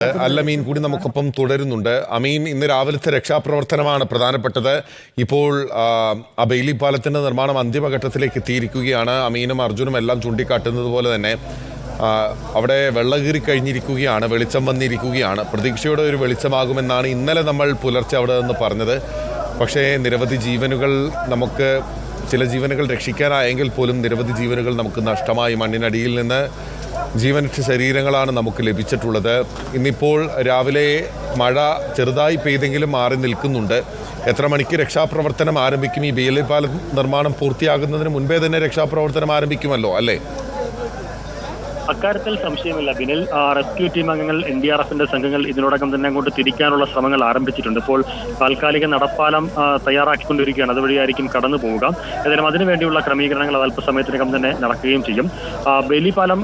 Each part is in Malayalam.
അല്ലമീൻ കൂടി നമുക്കൊപ്പം തുടരുന്നുണ്ട്. അമീൻ, ഇന്ന് രാവിലത്തെ രക്ഷാപ്രവർത്തനമാണ് പ്രധാനപ്പെട്ടത്. ഇപ്പോൾ ആ ബെയിലി പാലത്തിന്റെ നിർമ്മാണം അന്തിമഘട്ടത്തിലേക്ക് എത്തിയിരിക്കുകയാണ്. അമീനും അർജുനും എല്ലാം ചൂണ്ടിക്കാട്ടുന്നത് പോലെ തന്നെ അവിടെ വെള്ളം കീറി കഴിഞ്ഞിരിക്കുകയാണ്, വെളിച്ചം വന്നിരിക്കുകയാണ്. പ്രതീക്ഷയുടെ ഒരു വെളിച്ചമാകുമെന്നാണ് ഇന്നലെ നമ്മൾ പുലർച്ചെ അവിടെ നിന്ന് പറഞ്ഞത്. പക്ഷേ നിരവധി ജീവനുകൾ ചില ജീവനുകൾ രക്ഷിക്കാനായെങ്കിൽ പോലും നിരവധി ജീവനുകൾ നമുക്ക് നഷ്ടമായി. മണ്ണിനടിയിൽ നിന്ന് ജീവനറ്റ ശരീരങ്ങളാണ് നമുക്ക് ലഭിച്ചിട്ടുള്ളത്. ഇന്നിപ്പോൾ രാവിലെ മഴ ചെറുതായി പെയ്തെങ്കിലും മാറി നിൽക്കുന്നുണ്ട്. എത്ര മണിക്ക് രക്ഷാപ്രവർത്തനം ആരംഭിക്കും? ഈ ബെയിലി പാലം നിർമ്മാണം പൂർത്തിയാകുന്നതിന് മുൻപേ തന്നെ രക്ഷാപ്രവർത്തനം ആരംഭിക്കുമല്ലോ അല്ലേ? അക്കാര്യത്തിൽ സംശയമില്ല ബിനിൽ. റെസ്ക്യൂ ടീം അംഗങ്ങൾ, NDRFന്റെ സംഘങ്ങൾ ഇതിനോടകം തന്നെ അങ്ങോട്ട് തിരിക്കാനുള്ള ശ്രമങ്ങൾ ആരംഭിച്ചിട്ടുണ്ട്. ഇപ്പോൾ താൽക്കാലിക നടപ്പാലം തയ്യാറാക്കിക്കൊണ്ടിരിക്കുകയാണ്. അതുവഴിയായിരിക്കും കടന്നു പോവുക. ഏതായാലും അതിനുവേണ്ടിയുള്ള ക്രമീകരണങ്ങൾ അത് അല്പസമയത്തിനകം തന്നെ നടക്കുകയും ചെയ്യും. ബെയിലി പാലം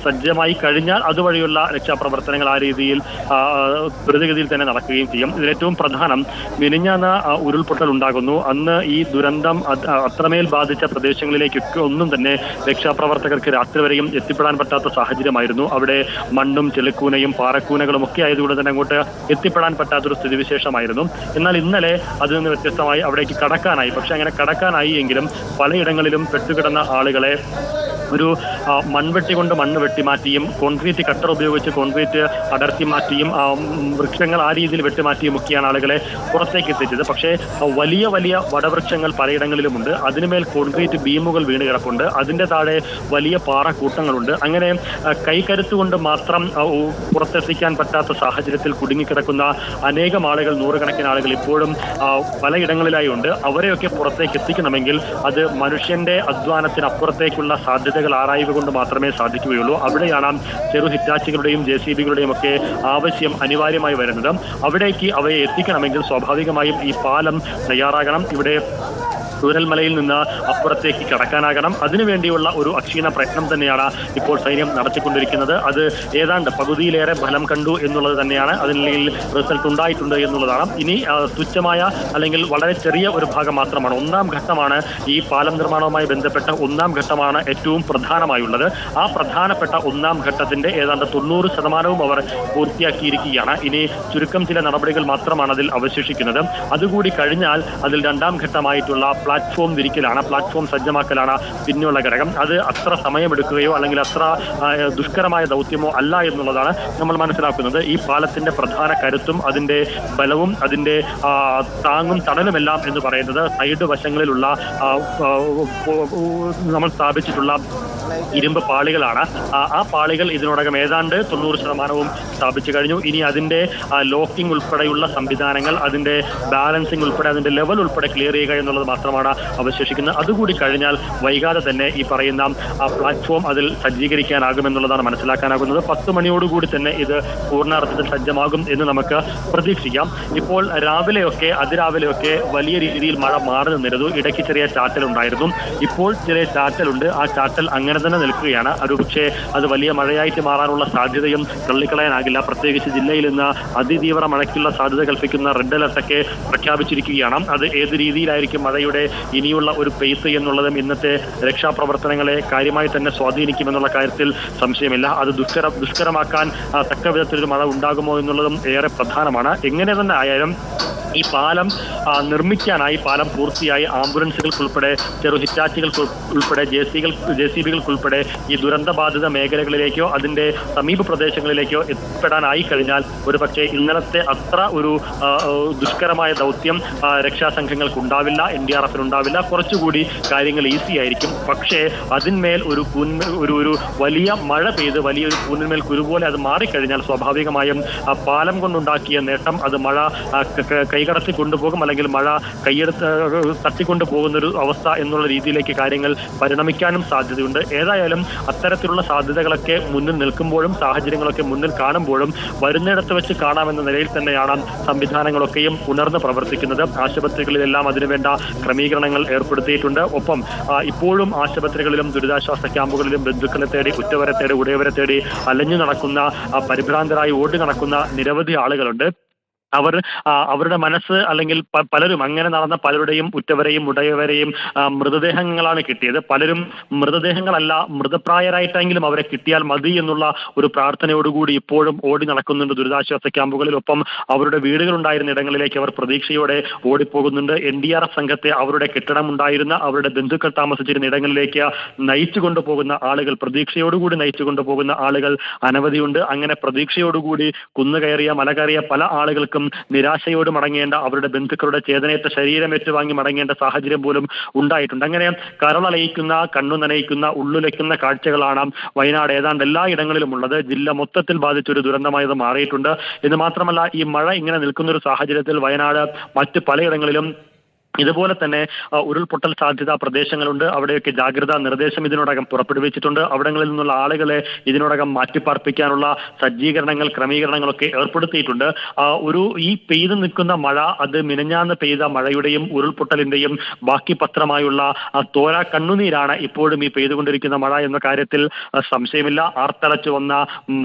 സജ്ജമായി കഴിഞ്ഞാൽ അതുവഴിയുള്ള രക്ഷാപ്രവർത്തനങ്ങൾ ആ രീതിയിൽ ദ്രുതഗതിയിൽ തന്നെ നടക്കുകയും ചെയ്യും. ഇതിലേറ്റവും പ്രധാനം, മിനിഞ്ഞാന്ന് ഉരുൾപൊട്ടൽ ഉണ്ടാകുന്നു. അന്ന് ഈ ദുരന്തം അത്രമേൽ ബാധിച്ച പ്രദേശങ്ങളിലേക്കൊക്കെ ഒന്നും തന്നെ രക്ഷാപ്രവർത്തകർക്ക് രാത്രി വരെയും എത്തിപ്പെടാൻ പറ്റാത്ത സാഹചര്യമായിരുന്നു. അവിടെ മണ്ണും ചെളിക്കൂനയും പാറക്കൂനകളും ഒക്കെ ആയതുകൊണ്ട് തന്നെ അങ്ങോട്ട് എത്തിപ്പെടാൻ പറ്റാത്തൊരു സ്ഥിതിവിശേഷമായിരുന്നു. എന്നാൽ ഇന്നലെ അതിൽ നിന്ന് വ്യത്യസ്തമായി അവിടേക്ക് കടക്കാനായി. പക്ഷെ അങ്ങനെ കടക്കാനായി എങ്കിലും പലയിടങ്ങളിലും പെട്ടുകിടന്ന ആളുകളെ ഒരു മൺവെട്ടി കൊണ്ട് മണ്ണ് വെട്ടിമാറ്റിയും കോൺക്രീറ്റ് കട്ടർ ഉപയോഗിച്ച് കോൺക്രീറ്റ് അടർത്തി മാറ്റിയും വൃക്ഷങ്ങൾ ആ രീതിയിൽ വെട്ടിമാറ്റിയും ഒക്കെയാണ് ആളുകളെ പുറത്തേക്ക് എത്തിച്ചത്. പക്ഷേ വലിയ വലിയ വടവൃക്ഷങ്ങൾ പലയിടങ്ങളിലുമുണ്ട്. അതിനുമേൽ കോൺക്രീറ്റ് ബീമുകൾ വീണ് കിടപ്പുണ്ട്. അതിൻ്റെ താഴെ വലിയ പാറക്കൂട്ടങ്ങളുണ്ട്. അങ്ങനെ കൈകരുത്തുകൊണ്ട് മാത്രം പുറത്തെത്തിക്കാൻ പറ്റാത്ത സാഹചര്യത്തിൽ കുടുങ്ങിക്കിടക്കുന്ന അനേകം ആളുകൾ, നൂറുകണക്കിന് ആളുകൾ ഇപ്പോഴും പലയിടങ്ങളിലായി ഉണ്ട്. അവരെയൊക്കെ പുറത്തേക്ക് എത്തിക്കണമെങ്കിൽ അത് മനുഷ്യന്റെ അധ്വാനത്തിനപ്പുറത്തേക്കുള്ള സാധ്യതകൾ ആറായുക കൊണ്ട് മാത്രമേ സാധിക്കുകയുള്ളൂ. അവിടെയാണ് ചെറു ഹിറ്റാച്ചികളുടെയും JCBകളുടെയും ഒക്കെ ആവശ്യം അനിവാര്യമായി വരുന്നത്. അവിടേക്ക് അവയെ എത്തിക്കണമെങ്കിൽ സ്വാഭാവികമായും ഈ പാലം തയ്യാറാകണം. ഇവിടെ ചൂരൽമലയിൽ നിന്ന് അപ്പുറത്തേക്ക് കടക്കാനാകണം. അതിനുവേണ്ടിയുള്ള ഒരു അക്ഷീണ പ്രയത്നം തന്നെയാണ് ഇപ്പോൾ സൈന്യം നടത്തിക്കൊണ്ടിരിക്കുന്നത്. അത് ഏതാണ്ട് പകുതിയിലേറെ ഫലം കണ്ടു എന്നുള്ളത് തന്നെയാണ്. അതിൽ റിസൾട്ട് ഉണ്ടായിട്ടുണ്ട് എന്നുള്ളതാണ്. ഇനി തുച്ഛമായ അല്ലെങ്കിൽ വളരെ ചെറിയ ഒരു ഭാഗം മാത്രമാണ്, ഒന്നാം ഘട്ടമാണ്. ഈ പാലം നിർമ്മാണവുമായി ബന്ധപ്പെട്ട ഒന്നാം ഘട്ടമാണ് ഏറ്റവും പ്രധാനമായുള്ളത്. ആ പ്രധാനപ്പെട്ട ഒന്നാം ഘട്ടത്തിന്റെ ഏതാണ്ട് 90% അവർ പൂർത്തിയാക്കിയിരിക്കുകയാണ്. ഇനി ചുരുക്കം ചില നടപടികൾ മാത്രമാണ് അതിൽ അവശേഷിക്കുന്നത്. അതുകൂടി കഴിഞ്ഞാൽ അതിൽ രണ്ടാം ഘട്ടമായിട്ടുള്ള പ്ലാറ്റ്ഫോം വിരിക്കലാണ്, പ്ലാറ്റ്ഫോം സജ്ജമാക്കലാണ് പിന്നെയുള്ള ഘടകം. അത് അത്ര സമയമെടുക്കുകയോ അല്ലെങ്കിൽ അത്ര ദുഷ്കരമായ ദൗത്യമോ അല്ല എന്നുള്ളതാണ് നമ്മൾ മനസ്സിലാക്കുന്നത്. ഈ പാലത്തിന്റെ പ്രധാന കരുത്തും അതിന്റെ ബലവും അതിന്റെ താങ്ങും തണലുമെല്ലാം എന്ന് പറയുന്നത് സൈഡ് വശങ്ങളിലുള്ള നമ്മൾ സ്ഥാപിച്ചിട്ടുള്ള ഇരുമ്പ് പാളികളാണ്. ആ പാളികൾ ഇതിനോടകം ഏതാണ്ട് 90% സ്ഥാപിച്ചു കഴിഞ്ഞു. ഇനി അതിന്റെ ലോക്കിംഗ് ഉൾപ്പെടെയുള്ള സംവിധാനങ്ങൾ, അതിന്റെ ബാലൻസിംഗ് ഉൾപ്പെടെ, അതിന്റെ ലെവൽ ഉൾപ്പെടെ ക്ലിയർ ചെയ്യുക എന്നുള്ളത് മാത്രമാണ് അവശേഷിക്കുന്നത്. അതുകൂടി കഴിഞ്ഞാൽ വൈകാതെ തന്നെ ഈ പറയുന്ന പ്ലാറ്റ്ഫോം അതിൽ സജ്ജീകരിക്കാനാകുമെന്നുള്ളതാണ് മനസ്സിലാക്കാനാകുന്നത്. 10 മണിയോടുകൂടി തന്നെ ഇത് പൂർണ്ണാർത്ഥത്തിൽ സജ്ജമാകും എന്ന് നമുക്ക് പ്രതീക്ഷിക്കാം. ഇപ്പോൾ അതിരാവിലെയൊക്കെ വലിയ രീതിയിൽ മഴ മാറി നിന്നിരുന്നു. ഇടയ്ക്ക് ചെറിയ ചാറ്റലുണ്ടായിരുന്നു. ഇപ്പോൾ ചെറിയ ചാറ്റലുണ്ട്. ആ ചാറ്റൽ അങ്ങനെ തന്നെ നിൽക്കുകയാണ്. ഒരുപക്ഷെ അത് വലിയ മഴയായിട്ട് മാറാനുള്ള സാധ്യതയും തള്ളിക്കളയാനാകില്ല. പ്രത്യേകിച്ച് ജില്ലയിൽ ഇന്ന് അതിതീവ്ര മഴയ്ക്കുള്ള സാധ്യത കൽപ്പിക്കുന്ന റെഡ് അലർട്ടൊക്കെ പ്രഖ്യാപിച്ചിരിക്കുകയാണ്. അത് ഏത് രീതിയിലായിരിക്കും മഴയുടെ ഇനിയുള്ള ഒരു പെയ്ത്ത് എന്നുള്ളതും ഇന്നത്തെ രക്ഷാപ്രവർത്തനങ്ങളെ കാര്യമായി തന്നെ സ്വാധീനിക്കുമെന്നുള്ള കാര്യത്തിൽ സംശയമില്ല. അത് ദുഷ്കരമാക്കാൻ തക്ക വിധത്തിലൊരു മഴ ഉണ്ടാകുമോ എന്നുള്ളതും ഏറെ പ്രധാനമാണ്. എങ്ങനെ തന്നെ ആയാലും ഈ പാലം നിർമ്മിക്കാനായി, പാലം പൂർത്തിയായി ആംബുലൻസുകൾക്കുൾപ്പെടെ, ചെറു ഹിറ്റാച്ചികൾക്ക് ഉൾപ്പെടെ, JCBകൾക്കുൾപ്പെടെ ഈ ദുരന്തബാധിത മേഖലകളിലേക്കോ അതിന്റെ സമീപ പ്രദേശങ്ങളിലേക്കോ എത്തിപ്പെടാനായി കഴിഞ്ഞാൽ ഒരുപക്ഷെ ഇന്നലത്തെ അത്ര ഒരു ദുഷ്കരമായ ദൗത്യം രക്ഷാസംഘങ്ങൾക്ക് ഉണ്ടാവില്ല, NDRFിനുണ്ടാവില്ല. കുറച്ചുകൂടി കാര്യങ്ങൾ ഈസി ആയിരിക്കും. പക്ഷേ അതിന്മേൽ ഒരു വലിയ മഴ പെയ്ത് വലിയൊരു കൂനിന്മേൽ കുരുപോലെ അത് മാറിക്കഴിഞ്ഞാൽ സ്വാഭാവികമായും പാലം കൊണ്ടുണ്ടാക്കിയ നേട്ടം അത് മഴ കൈകടത്തി കൊണ്ടുപോകും, അല്ലെങ്കിൽ മഴ തട്ടിക്കൊണ്ടു പോകുന്നൊരു അവസ്ഥ എന്നുള്ള രീതിയിലേക്ക് കാര്യങ്ങൾ പരിണമിക്കാനും സാധ്യതയുണ്ട്. ഏതായാലും അത്തരത്തിലുള്ള സാധ്യതകളൊക്കെ മുന്നിൽ നിൽക്കുമ്പോഴും സാഹചര്യങ്ങളൊക്കെ മുന്നിൽ കാണുമ്പോഴും വരുന്നിടത്ത് വെച്ച് കാണാമെന്ന നിലയിൽ തന്നെയാണ് സംവിധാനങ്ങളൊക്കെയും ഉണർന്ന് പ്രവർത്തിക്കുന്നത്. ആശുപത്രികളിലെല്ലാം അതിനുവേണ്ട ക്രമീകരണങ്ങൾ ഏർപ്പെടുത്തിയിട്ടുണ്ട്. ഒപ്പം ഇപ്പോഴും ആശുപത്രികളിലും ദുരിതാശ്വാസ ക്യാമ്പുകളിലും ബന്ധുക്കളെ തേടി, ഉറ്റവരെ തേടി, ഉടയവരെ തേടി അലഞ്ഞു നടക്കുന്ന, പരിഭ്രാന്തരായി ഓടി നടക്കുന്ന നിരവധി ആളുകളുണ്ട്. അവരുടെ മനസ്സ് അല്ലെങ്കിൽ പലരും അങ്ങനെ നടന്ന പലരുടെയും ഉറ്റവരെയും ഉടയവരെയും മൃതദേഹങ്ങളാണ് കിട്ടിയത്. പലരും മൃതദേഹങ്ങളല്ല, മൃതപ്രായരായിട്ടെങ്കിലും അവരെ കിട്ടിയാൽ മതി എന്നുള്ള ഒരു പ്രാർത്ഥനയോടുകൂടി ഇപ്പോഴും ഓടി നടക്കുന്നുണ്ട് ദുരിതാശ്വാസ ക്യാമ്പുകളിൽ. ഒപ്പം അവരുടെ വീടുകളുണ്ടായിരുന്ന ഇടങ്ങളിലേക്ക് അവർ പ്രതീക്ഷയോടെ ഓടിപ്പോകുന്നുണ്ട്. NDRF സംഘത്തെ അവരുടെ കെട്ടിടമുണ്ടായിരുന്ന അവരുടെ ബന്ധുക്കൾ താമസിച്ചിരുന്ന ഇടങ്ങളിലേക്ക് നയിച്ചു കൊണ്ടുപോകുന്ന ആളുകൾ, പ്രതീക്ഷയോടുകൂടി നയിച്ചു കൊണ്ടുപോകുന്ന ആളുകൾ അനവധിയുണ്ട്. അങ്ങനെ പ്രതീക്ഷയോടുകൂടി കുന്നുകയറിയ മല കയറിയ പല ആളുകൾക്കും നിരാശയോട് മടങ്ങേണ്ട, അവരുടെ ബന്ധുക്കളുടെ ചേതനയേറ്റ ശരീരം ഏറ്റുവാങ്ങി മടങ്ങേണ്ട സാഹചര്യം പോലും ഉണ്ടായിട്ടുണ്ട്. അങ്ങനെ കരളലയിക്കുന്ന, കണ്ണു നനയിക്കുന്ന, ഉള്ളുലയ്ക്കുന്ന കാഴ്ചകളാണ് വയനാട് ഏതാണ്ട് എല്ലാ ഇടങ്ങളിലും ഉള്ളത്. ജില്ല മൊത്തത്തിൽ ബാധിച്ചൊരു ദുരന്തമായത് മാറിയിട്ടുണ്ട്. എന്ന് മാത്രമല്ല, ഈ മഴ ഇങ്ങനെ നിൽക്കുന്ന ഒരു സാഹചര്യത്തിൽ വയനാട് മറ്റ് പലയിടങ്ങളിലും ഇതുപോലെ തന്നെ ഉരുൾപൊട്ടൽ സാധ്യതാ പ്രദേശങ്ങളുണ്ട്. അവിടെയൊക്കെ ജാഗ്രതാ നിർദ്ദേശം ഇതിനോടകം പുറപ്പെടുവിച്ചിട്ടുണ്ട്. അവിടങ്ങളിൽ നിന്നുള്ള ആളുകളെ ഇതിനോടകം മാറ്റിപ്പാർപ്പിക്കാനുള്ള സജ്ജീകരണങ്ങൾ, ക്രമീകരണങ്ങളൊക്കെ ഏർപ്പെടുത്തിയിട്ടുണ്ട്. ഈ പെയ്തു നിൽക്കുന്ന മഴ അത് മിനഞ്ഞാന്ന് പെയ്ത മഴയുടെയും ഉരുൾപൊട്ടലിന്റെയും ബാക്കി പത്രമായുള്ള തോരാ കണ്ണുനീരാണ് ഇപ്പോഴും ഈ പെയ്തുകൊണ്ടിരിക്കുന്ന മഴ എന്ന കാര്യത്തിൽ സംശയമില്ല. ആർത്തലച്ചു വന്ന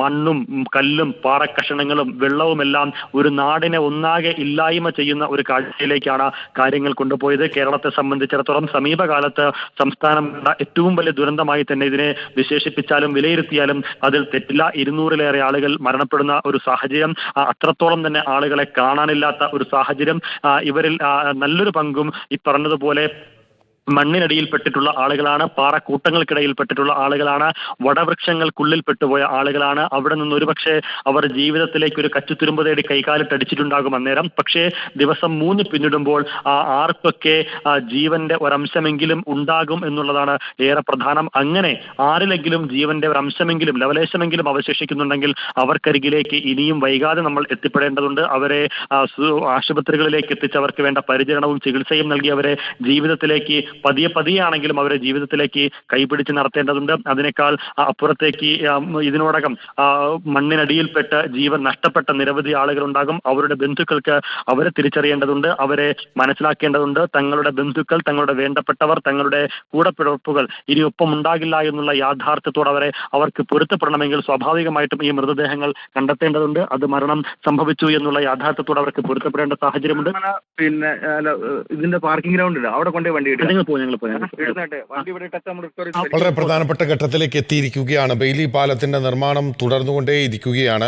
മണ്ണും കല്ലും പാറക്കഷണങ്ങളും വെള്ളവുമെല്ലാം ഒരു നാടിനെ ഒന്നാകെ ഇല്ലായ്മ ചെയ്യുന്ന ഒരു കാഴ്ചയിലേക്കാണ് കാര്യങ്ങൾ കൊണ്ടുപോയത്. കേരളത്തെ സംബന്ധിച്ചിടത്തോളം സമീപകാലത്ത് സംസ്ഥാനം ഏറ്റവും വലിയ ദുരന്തമായി തന്നെ ഇതിനെ വിശേഷിപ്പിച്ചാലും വിലയിരുത്തിയാലും അതിൽ തെറ്റില്ല. 200-ലേറെ ആളുകൾ മരണപ്പെടുന്ന ഒരു സാഹചര്യം, അത്രത്തോളം തന്നെ ആളുകളെ കാണാനില്ലാത്ത ഒരു സാഹചര്യം. ഇവരിൽ നല്ലൊരു പങ്കും ഈ പറഞ്ഞതുപോലെ മണ്ണിനടിയിൽപ്പെട്ടിട്ടുള്ള ആളുകളാണ്, പാറക്കൂട്ടങ്ങൾക്കിടയിൽപ്പെട്ടിട്ടുള്ള ആളുകളാണ്, വടവൃക്ഷങ്ങൾക്കുള്ളിൽ പെട്ടുപോയ ആളുകളാണ്. അവിടെ നിന്ന് ഒരുപക്ഷെ അവർ ജീവിതത്തിലേക്ക് ഒരു കച്ചുത്തുരുമ്പ് തേടി കൈകാലിട്ടടിച്ചിട്ടുണ്ടാകും അന്നേരം. പക്ഷേ ദിവസം 3 പിന്നിടുമ്പോൾ ആർക്കൊക്കെ ജീവന്റെ ഒരംശമെങ്കിലും ഉണ്ടാകും എന്നുള്ളതാണ് ഏറെ പ്രധാനം. അങ്ങനെ ആരിലെങ്കിലും ജീവന്റെ ഒരംശമെങ്കിലും ലവലേശമെങ്കിലും അവശേഷിക്കുന്നുണ്ടെങ്കിൽ അവർക്കരികിലേക്ക് ഇനിയും വൈകാതെ നമ്മൾ എത്തിപ്പെടേണ്ടതുണ്ട്. അവരെ ആശുപത്രികളിലേക്ക് എത്തിച്ച് അവർക്ക് വേണ്ട പരിചരണവും ചികിത്സയും നൽകി അവരെ ജീവിതത്തിലേക്ക് പതിയെയാണെങ്കിലും അവരെ ജീവിതത്തിലേക്ക് കൈപിടിച്ച് നടത്തേണ്ടതുണ്ട്. അതിനേക്കാൾ അപ്പുറത്തേക്ക് ഇതിനോടകം മണ്ണിനടിയിൽപ്പെട്ട് ജീവൻ നഷ്ടപ്പെട്ട നിരവധി ആളുകളുണ്ടാകും. അവരുടെ ബന്ധുക്കൾക്ക് അവരെ തിരിച്ചറിയേണ്ടതുണ്ട്, അവരെ മനസ്സിലാക്കേണ്ടതുണ്ട്. തങ്ങളുടെ ബന്ധുക്കൾ, തങ്ങളുടെ വേണ്ടപ്പെട്ടവർ, തങ്ങളുടെ കൂടപ്പിറപ്പുകൾ ഇനി ഒപ്പം ഉണ്ടാകില്ല എന്നുള്ള യാഥാർത്ഥ്യത്തോടെ അവർക്ക് പൊരുത്തപ്പെടണമെങ്കിൽ സ്വാഭാവികമായിട്ടും ഈ മൃതദേഹങ്ങൾ കണ്ടെത്തേണ്ടതുണ്ട്. അത് മരണം സംഭവിച്ചു എന്നുള്ള യാഥാർത്ഥ്യത്തോടെ അവർക്ക് പൊരുത്തപ്പെടേണ്ട സാഹചര്യമുണ്ട്. പിന്നെ ഇതിന്റെ പാർക്കിംഗ് ഗ്രൗണ്ട് അവിടെ കൊണ്ടേ വണ്ടി വളരെ പ്രധാനപ്പെട്ട ഘട്ടത്തിലേക്ക് എത്തിയിരിക്കുകയാണ്. ബെയിലി പാലത്തിന്റെ നിർമ്മാണം തുടർന്നുകൊണ്ടേയിരിക്കുകയാണ്.